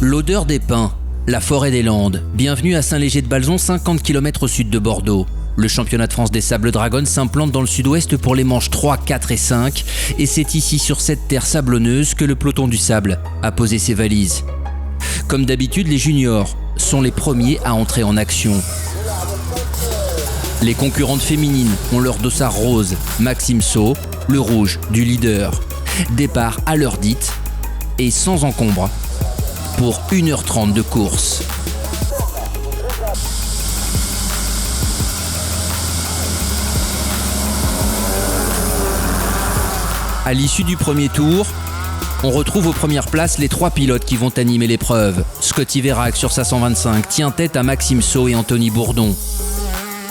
L'odeur des pins, la forêt des Landes. Bienvenue à Saint-Léger-de-Balzon, 50 km au sud de Bordeaux. Le championnat de France des Sables Dragons s'implante dans le sud-ouest pour les manches 3, 4 et 5. Et c'est ici, sur cette terre sablonneuse, que le peloton du sable a posé ses valises. Comme d'habitude, les juniors sont les premiers à entrer en action. Les concurrentes féminines ont leur dossard rose, Maxime Saut, le rouge du leader. Départ à l'heure dite et sans encombre pour 1h30 de course. À l'issue du premier tour, on retrouve aux premières places les 3 pilotes qui vont animer l'épreuve. Scotty Verac sur sa 125 tient tête à Maxime Saut et Anthony Bourdon.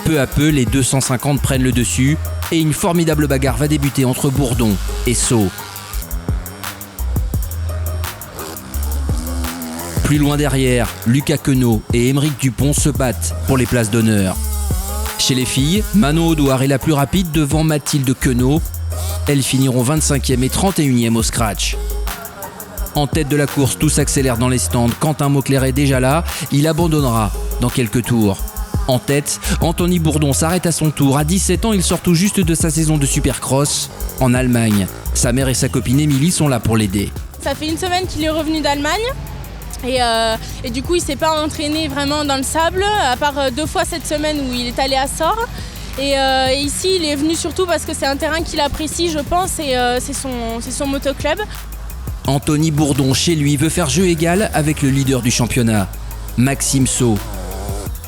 Peu à peu, les 250 prennent le dessus et une formidable bagarre va débuter entre Bourdon et Saut. Plus loin derrière, Lucas Queneau et Émeric Dupont se battent pour les places d'honneur. Chez les filles, Manon Audouard est la plus rapide devant Mathilde Queneau. Elles finiront 25e et 31e au scratch. En tête de la course, tout s'accélère dans les stands. Quentin Mauclair est déjà là, il abandonnera dans quelques tours. En tête, Anthony Bourdon s'arrête à son tour. À 17 ans, il sort tout juste de sa saison de Supercross en Allemagne. Sa mère et sa copine Émilie sont là pour l'aider. Ça fait une semaine qu'il est revenu d'Allemagne. Et du coup, il ne s'est pas entraîné vraiment dans le sable, à part 2 fois cette semaine où il est allé à Sort. Et ici, il est venu surtout parce que c'est un terrain qu'il apprécie, je pense, et c'est son motoclub. Anthony Bourdon, chez lui, veut faire jeu égal avec le leader du championnat, Maxime Saut,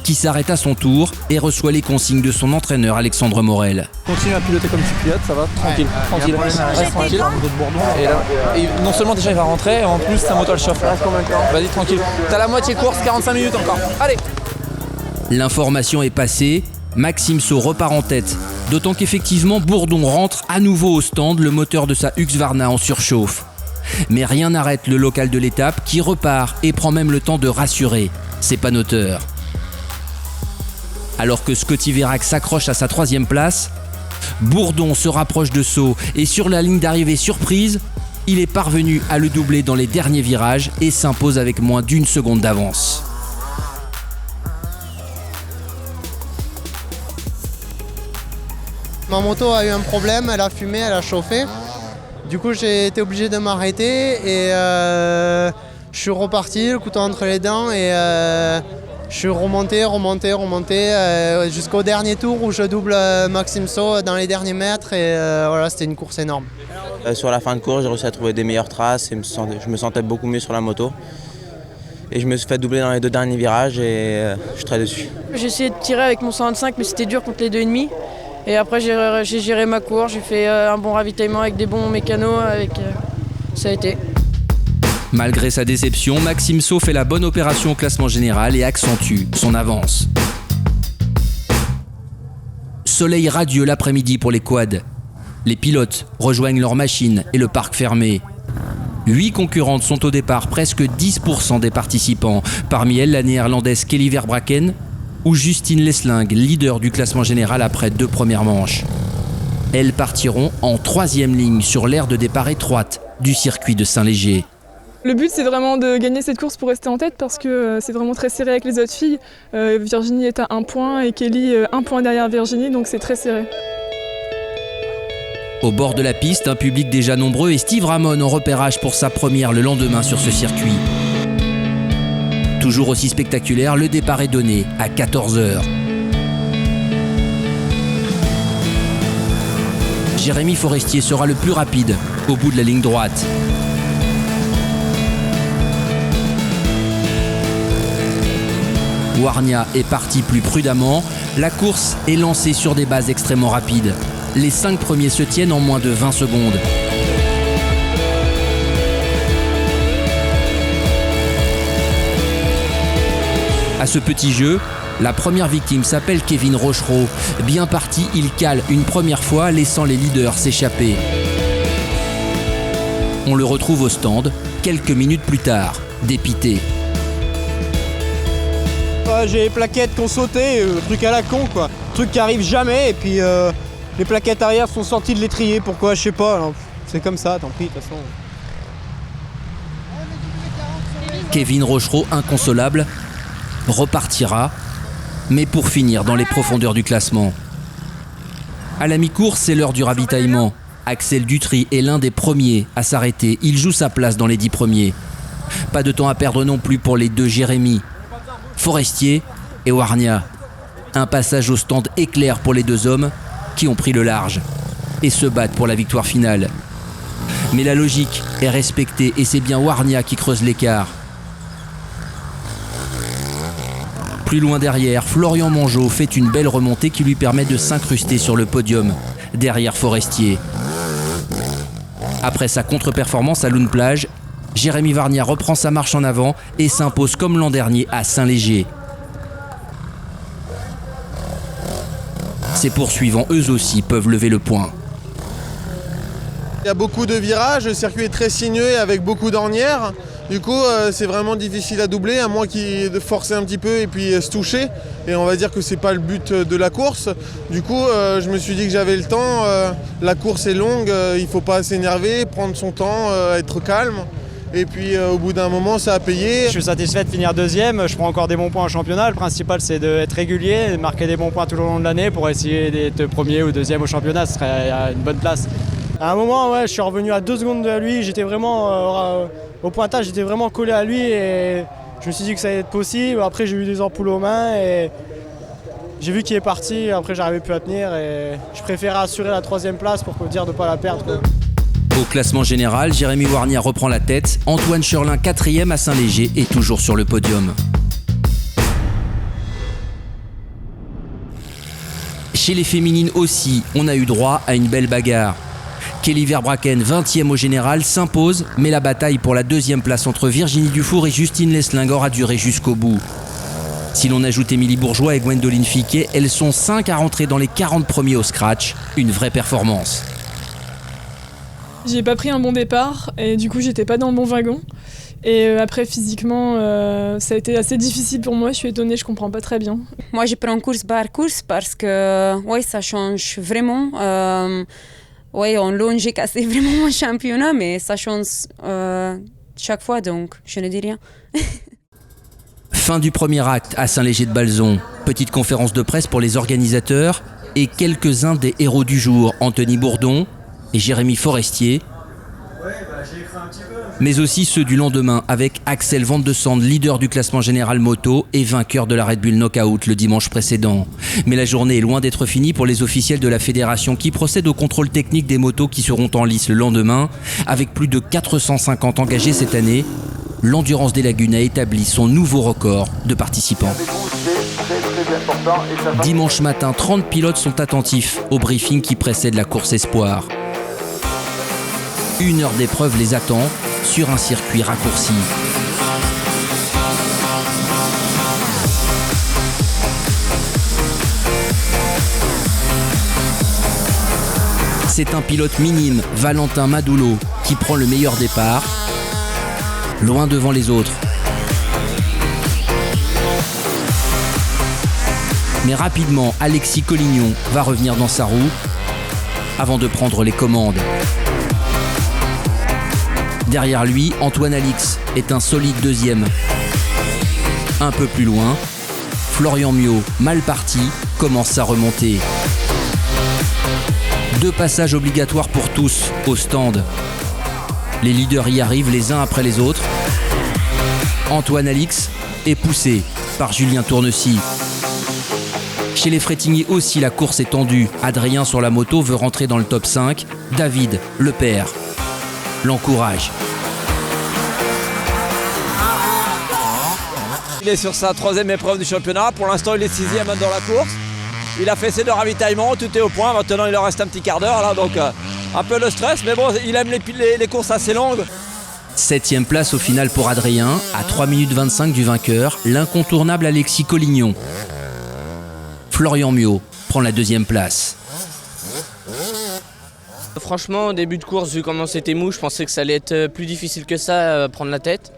qui s'arrête à son tour et reçoit les consignes de son entraîneur Alexandre Morel. Continue à piloter comme tu pilotes, ça va, tranquille, tranquille. Reste tranquille. Et non seulement déjà il va rentrer, en plus sa moto elle chauffe. Vas-y tranquille. T'as la moitié course, 45 minutes encore. Allez. L'information est passée, Maxime Saut repart en tête. D'autant qu'effectivement Bourdon rentre à nouveau au stand, le moteur de sa Husqvarna en surchauffe. Mais rien n'arrête le local de l'étape qui repart et prend même le temps de rassurer ses panoteurs. Alors que Scotty Verac s'accroche à sa 3e place, Bourdon se rapproche de Saut et sur la ligne d'arrivée surprise, il est parvenu à le doubler dans les derniers virages et s'impose avec moins d'1 seconde d'avance. Ma moto a eu un problème, elle a fumé, elle a chauffé. Du coup, j'ai été obligé de m'arrêter et je suis reparti, le couteau entre les dents et je suis remonté jusqu'au dernier tour où je double Maxime Saut dans les derniers mètres et voilà, c'était une course énorme. Sur la fin de course, j'ai réussi à trouver des meilleures traces et je me sentais beaucoup mieux sur la moto. Et je me suis fait doubler dans les 2 derniers virages et je suis très déçu. J'ai essayé de tirer avec mon 125 mais c'était dur contre les 2,5. Et après j'ai géré ma course, j'ai fait un bon ravitaillement avec des bons mécanos, ça a été. Malgré sa déception, Maxime Saut fait la bonne opération au classement général et accentue son avance. Soleil radieux l'après-midi pour les quads. Les pilotes rejoignent leur machine et le parc fermé. 8 concurrentes sont au départ, presque 10% des participants. Parmi elles, la néerlandaise Kelly Verbraeken ou Justine Lesling, leader du classement général après 2 premières manches. Elles partiront en 3e ligne sur l'aire de départ étroite du circuit de Saint-Léger. Le but, c'est vraiment de gagner cette course pour rester en tête parce que c'est vraiment très serré avec les autres filles. Virginie est à 1 point et Kelly 1 point derrière Virginie, donc c'est très serré. Au bord de la piste, un public déjà nombreux et Steve Ramon en repérage pour sa première le lendemain sur ce circuit. Toujours aussi spectaculaire, le départ est donné à 14h. Jérémy Forestier sera le plus rapide au bout de la ligne droite. Warnia est parti plus prudemment. La course est lancée sur des bases extrêmement rapides. Les 5 premiers se tiennent en moins de 20 secondes. À ce petit jeu, la première victime s'appelle Kevin Rochereau. Bien parti, il cale une première fois, laissant les leaders s'échapper. On le retrouve au stand quelques minutes plus tard, dépité. J'ai les plaquettes qui ont sauté, truc à la con quoi. Truc qui arrive jamais et puis les plaquettes arrière sont sorties de l'étrier, pourquoi je sais pas. Alors, c'est comme ça, tant pis de toute façon. Kevin Rochereau, inconsolable, repartira, mais pour finir dans les profondeurs du classement. À la mi-course, c'est l'heure du ravitaillement. Axel Dutry est l'un des premiers à s'arrêter. Il joue sa place dans les 10 premiers. Pas de temps à perdre non plus pour les deux Jérémy, Forestier et Warnia. Un passage au stand éclair pour les deux hommes qui ont pris le large et se battent pour la victoire finale. Mais la logique est respectée et c'est bien Warnia qui creuse l'écart. Plus loin derrière, Florian Mongeau fait une belle remontée qui lui permet de s'incruster sur le podium, derrière Forestier. Après sa contre-performance à Loun-Plage, Jérémy Warnia reprend sa marche en avant et s'impose comme l'an dernier à Saint-Léger. Ses poursuivants, eux aussi, peuvent lever le poing. Il y a beaucoup de virages, le circuit est très sinueux avec beaucoup d'ornières. Du coup, c'est vraiment difficile à doubler, à moins de forcer un petit peu et puis se toucher. Et on va dire que c'est pas le but de la course. Du coup, je me suis dit que j'avais le temps. La course est longue, il faut pas s'énerver, prendre son temps, être calme. Et puis au bout d'un moment, ça a payé. Je suis satisfait de finir deuxième, je prends encore des bons points en championnat. Le principal, c'est d'être régulier, de marquer des bons points tout au long de l'année pour essayer d'être premier ou deuxième au championnat. Ce serait une bonne place. À un moment, ouais, je suis revenu à 2 secondes de lui. J'étais vraiment au pointage, j'étais vraiment collé à lui et je me suis dit que ça allait être possible. Après, j'ai eu des ampoules aux mains et j'ai vu qu'il est parti. Après, j'arrivais plus à tenir et je préférais assurer la 3e place pour dire de ne pas la perdre, quoi. Au classement général, Jérémy Warnia reprend la tête. Antoine Cherlin, 4e à Saint-Léger, est toujours sur le podium. Chez les féminines aussi, on a eu droit à une belle bagarre. Kelly Verbraeken, 20e au général, s'impose, mais la bataille pour la 2e place entre Virginie Dufour et Justine Lesling aura duré jusqu'au bout. Si l'on ajoute Émilie Bourgeois et Gwendoline Fiquet, elles sont 5 à rentrer dans les 40 premiers au scratch. Une vraie performance. J'ai pas pris un bon départ et du coup j'étais pas dans le bon wagon. Et après physiquement ça a été assez difficile pour moi, je suis étonnée, je comprends pas très bien. Moi je prends course par course parce que ouais, ça change vraiment. Ouais, en long j'ai cassé vraiment mon championnat, mais ça change chaque fois, donc je ne dis rien. Fin du premier acte à Saint-Léger-de-Balzon. Petite conférence de presse pour les organisateurs et quelques-uns des héros du jour, Anthony Bourdon et Jérémy Forestier, mais aussi ceux du lendemain avec Axel Van de Sande, leader du classement général moto et vainqueur de la Red Bull Knockout le dimanche précédent. Mais la journée est loin d'être finie pour les officiels de la fédération qui procèdent au contrôle technique des motos qui seront en lice le lendemain. Avec plus de 450 engagés cette année, l'Endurance des Lagunes a établi son nouveau record de participants. Dimanche matin, 30 pilotes sont attentifs au briefing qui précède la course Espoir. 1 heure d'épreuve les attend sur un circuit raccourci. C'est un pilote minime, Valentin Madoulot, qui prend le meilleur départ, loin devant les autres. Mais rapidement, Alexis Collignon va revenir dans sa roue avant de prendre les commandes. Derrière lui, Antoine Alix est un solide 2e. Un peu plus loin, Florian Miot, mal parti, commence sa remontée. 2 passages obligatoires pour tous au stand. Les leaders y arrivent les uns après les autres. Antoine Alix est poussé par Julien Tournecy. Chez les Frétiniers aussi, la course est tendue. Adrien sur la moto veut rentrer dans le top 5. David, le père, l'encourage. Il est sur sa 3e épreuve du championnat. Pour l'instant, il est 6e dans la course. Il a fait ses 2 ravitaillements, tout est au point. Maintenant, il en reste un petit quart d'heure là, donc un peu de stress. Mais bon, il aime les courses assez longues. 7e place au final pour Adrien, à 3 minutes 25 du vainqueur, l'incontournable Alexis Collignon. Florian Miot prend la 2e place. Franchement, au début de course, vu comment c'était mou, je pensais que ça allait être plus difficile que ça, prendre la tête.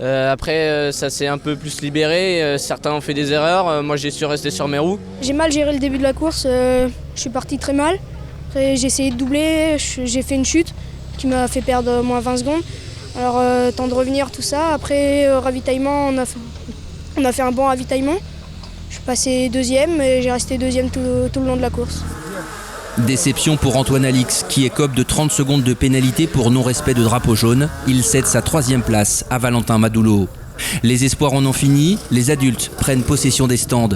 Après, ça s'est un peu plus libéré. Certains ont fait des erreurs. Moi, j'ai su rester sur mes roues. J'ai mal géré le début de la course. Je suis parti très mal. Après, j'ai essayé de doubler. J'ai fait une chute qui m'a fait perdre moins 20 secondes. Alors temps de revenir, tout ça. Après ravitaillement, on a fait un bon ravitaillement. Je suis passé deuxième et j'ai resté deuxième tout le long de la course. Déception pour Antoine Alix qui écope de 30 secondes de pénalité pour non-respect de drapeau jaune. Il cède sa 3e place à Valentin Madoulo. Les espoirs en ont fini, les adultes prennent possession des stands.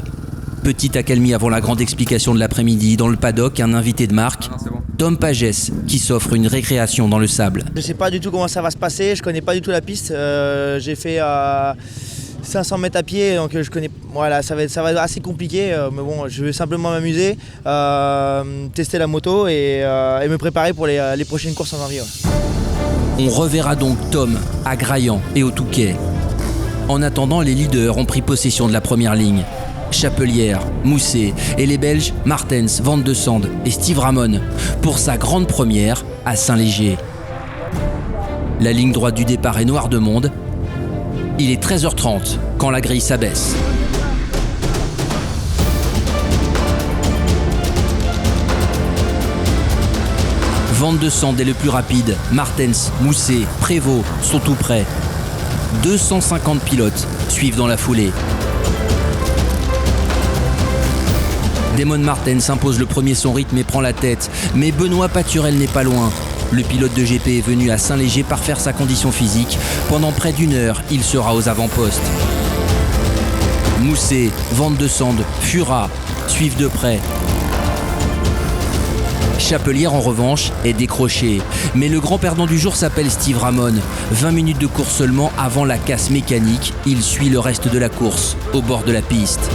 Petite accalmie avant la grande explication de l'après-midi. Dans le paddock, un invité de marque, Tom Pagès, qui s'offre une récréation dans le sable. Je ne sais pas du tout comment ça va se passer, je ne connais pas du tout la piste. J'ai fait 500 mètres à pied, donc je connais. Voilà, ça va être assez compliqué, mais bon, je vais simplement m'amuser, tester la moto et me préparer pour les prochaines courses en janvier. Ouais. On reverra donc Tom à Graillan et au Touquet. En attendant, les leaders ont pris possession de la première ligne. Chapelière, Mousset et les Belges Martens, Van de Sande et Steve Ramon pour sa grande première à Saint-Léger. La ligne droite du départ est noire de monde. Il est 13h30 quand la grille s'abaisse. Van de Sande est le plus rapide. Martens, Mousset, Prévost sont tout près. 250 pilotes suivent dans la foulée. Damon Martens impose le premier son rythme et prend la tête. Mais Benoît Paturel n'est pas loin. Le pilote de GP est venu à Saint-Léger parfaire sa condition physique. Pendant près d'1 heure, il sera aux avant-postes. Mousset, Van de Sande, Fura suivent de près. Chapelière, en revanche, est décroché. Mais le grand perdant du jour s'appelle Steve Ramon. 20 minutes de course seulement avant la casse mécanique. Il suit le reste de la course, au bord de la piste.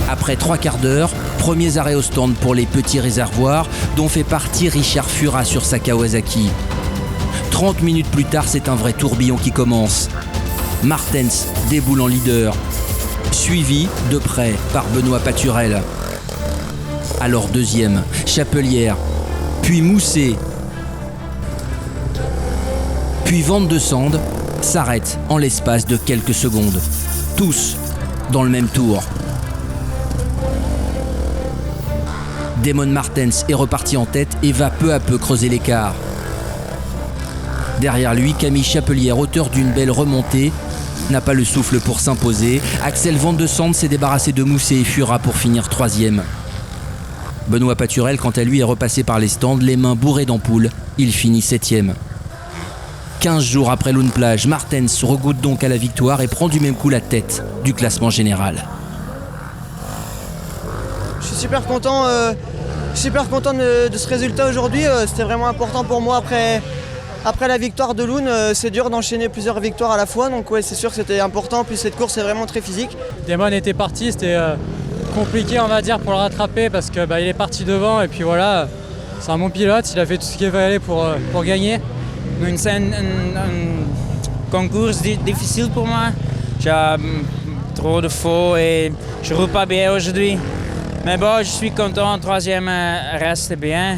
Après 3 quarts d'heure, premiers arrêts au stand pour les petits réservoirs, dont fait partie Richard Fura sur sa Kawasaki. 30 minutes plus tard, c'est un vrai tourbillon qui commence. Martens déboule en leader, suivi de près par Benoît Paturel. Alors deuxième, Chapelière, puis Mousset, puis Van de Sande s'arrête en l'espace de quelques secondes. Tous dans le même tour. Damon Martens est reparti en tête et va peu à peu creuser l'écart. Derrière lui, Camille Chapelière, auteur d'une belle remontée, n'a pas le souffle pour s'imposer. Axel Van de Sande s'est débarrassé de Mousset et Fura pour finir 3e. Benoît Paturel, quant à lui, est repassé par les stands, les mains bourrées d'ampoules. Il finit 7e. 15 jours après Lune Plage, Martens regoute donc à la victoire et prend du même coup la tête du classement général. Je suis super content de ce résultat aujourd'hui. C'était vraiment important pour moi après la victoire de Lune. C'est dur d'enchaîner plusieurs victoires à la fois, donc ouais, c'est sûr que c'était important. Puis cette course est vraiment très physique. Damon était parti, c'était compliqué on va dire pour le rattraper parce que il est parti devant et puis voilà, c'est un bon pilote, il a fait tout ce qu'il fallait pour gagner. C'est un concours difficile pour moi. J'ai trop de faux et je ne roule pas bien aujourd'hui. Mais bon, je suis content, 3e reste bien.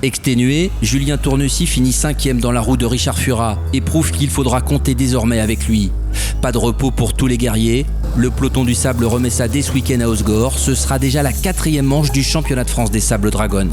Exténué, Julien Tournecy finit 5e dans la roue de Richard Fura et prouve qu'il faudra compter désormais avec lui. Pas de repos pour tous les guerriers. Le peloton du sable remet ça dès ce week-end à Osgore. Ce sera déjà la 4e manche du championnat de France des Sables Dragons.